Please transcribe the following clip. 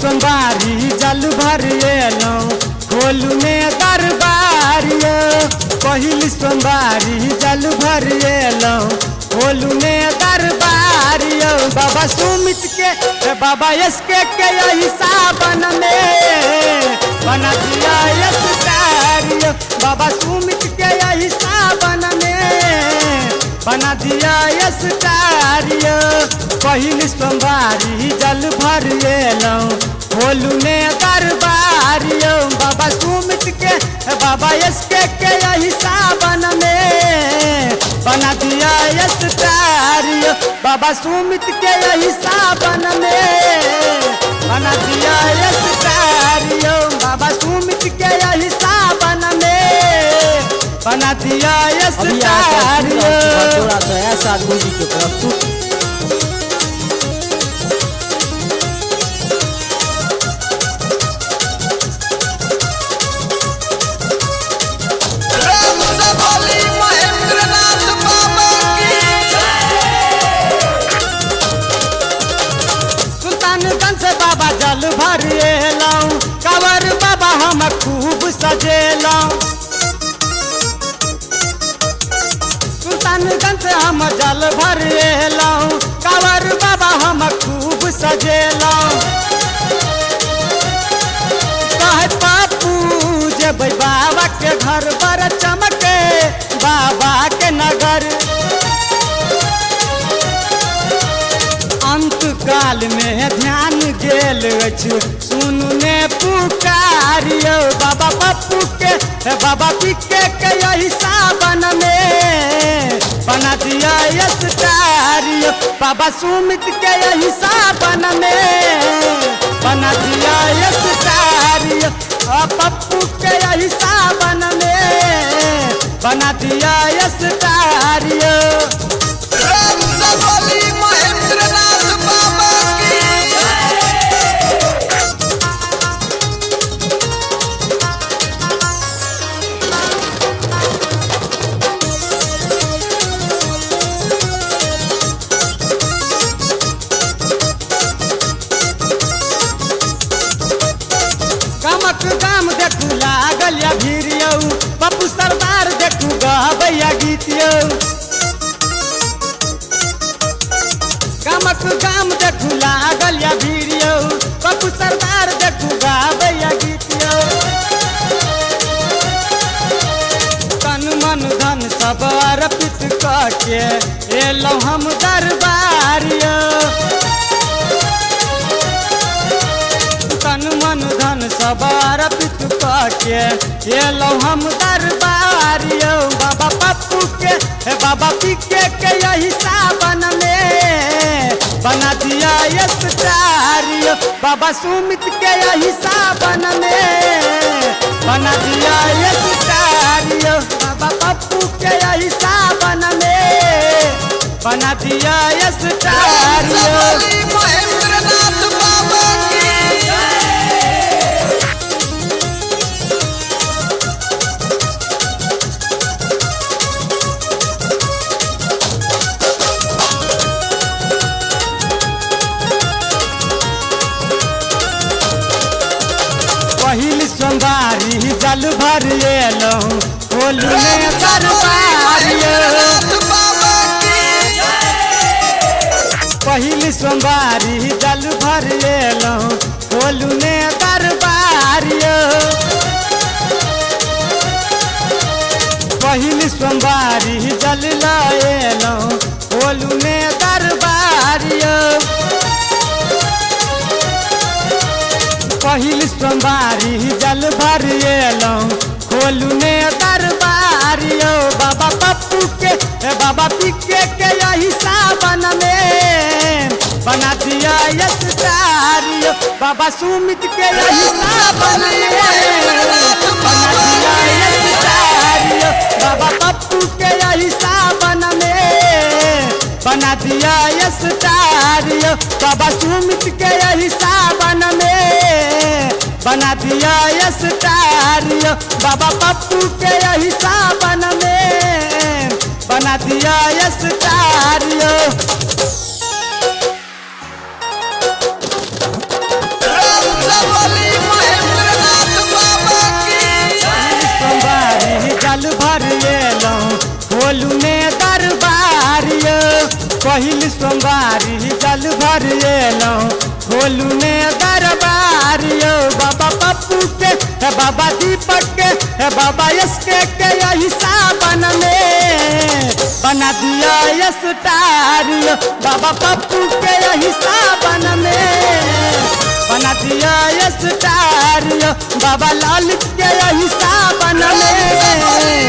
सोमवारी जल भर एलौं खोलू में दरबारियो। पहिल सोमवारी जल भर एलौं खोलू में दरबारियो। बाबा सुमित के बाबा यसके के यही सावन में बना दिया यशकारियो। बाबा सुमित के यही सावन में बना दिया यशकारियो। पहिल सोमवारी जल भर एलौं खोलू में दरबारियो। बाबा सुमित के बाबा यसके के यही सावन में बना दिया यशकारियो। बाबा सुमित के यही सावन में बना दिया यशकारियो। बाबा सुमित के यही सावन में बना दिया यशकारियो। थोड़ा सा ऐसा गुरु के प्रस्तुत जल भर एलौं कांवर बाबा हम खूब सजेलौं। सुल्तानगंज से हम जल भर एलौं कांवर बाबा हम खूब सजेलौं। कहे बापू जेबै बाबा के घर पर चमके बाबा के नगर। अंत काल में ध्यान गेल सुनु ने पुकारियो। बाबा पप्पू के बाबा पिके के यही सावन में बना दिया यशकारियो। बाबा सुमित के यही सावन में बना दिया यशकारियो। पप्पू के यही सावन में बना दिया यशकारियो। गाम देखू लागल या भीरियो पप्पू सरदार देखू गबैया गीतियो। गाम देखू लागल या भीरियो पप्पू सरदार देखू गबैया गीतियो। तन मन धन सब अर्पित करके एलौं हम दरबारियो। तन मन धन सब अर्पित करके एलौं हम दरबारियो। बाबा पप्पू के बाबा पिके के यही सावन में बना दिया यशकारियो। बाबा सुमित के यही सावन में बना दिया यशकारियो। बाबा पप्पू के यही सावन में बना दिया यशकारियो। पहिल सोमवारी जल भर एलौं खोलू में दरबारियो। पहिल सोमवारी जल भर एलौं खोलू में दरबारियो। पहिल सोमवारी जल एलौं खोलू में दरबारियो। पहिल सोमवारी जल भर एलौं खोलू में दरबारियो। बाबा पप्पू के बाबा पिके के यही सावन में बना दिया यशकारियो। बाबा सुमित के यही सावन में बना दिया यशकारियो। बाबा पप्पू के यही सावन में बना दिया यशकारियो। बाबा सुमित के यही सावन में बना दिया यशकारियो। बाबा पप्पू के यही सावन में बना दिया यशकारियो। जल भर एलौं खोलू ने दरबार यो पहिल सोमवारी जल भर एलौं खोलू ने दरबार यो बाबा पप्पू के है बाबा दीपक के है बाबा एसके के यही सावन में बना दिया ये स्टार यो बाबा पप्पू के यही सावन में बना दिया ये स्टार यो बाबा लाल के यही सावन में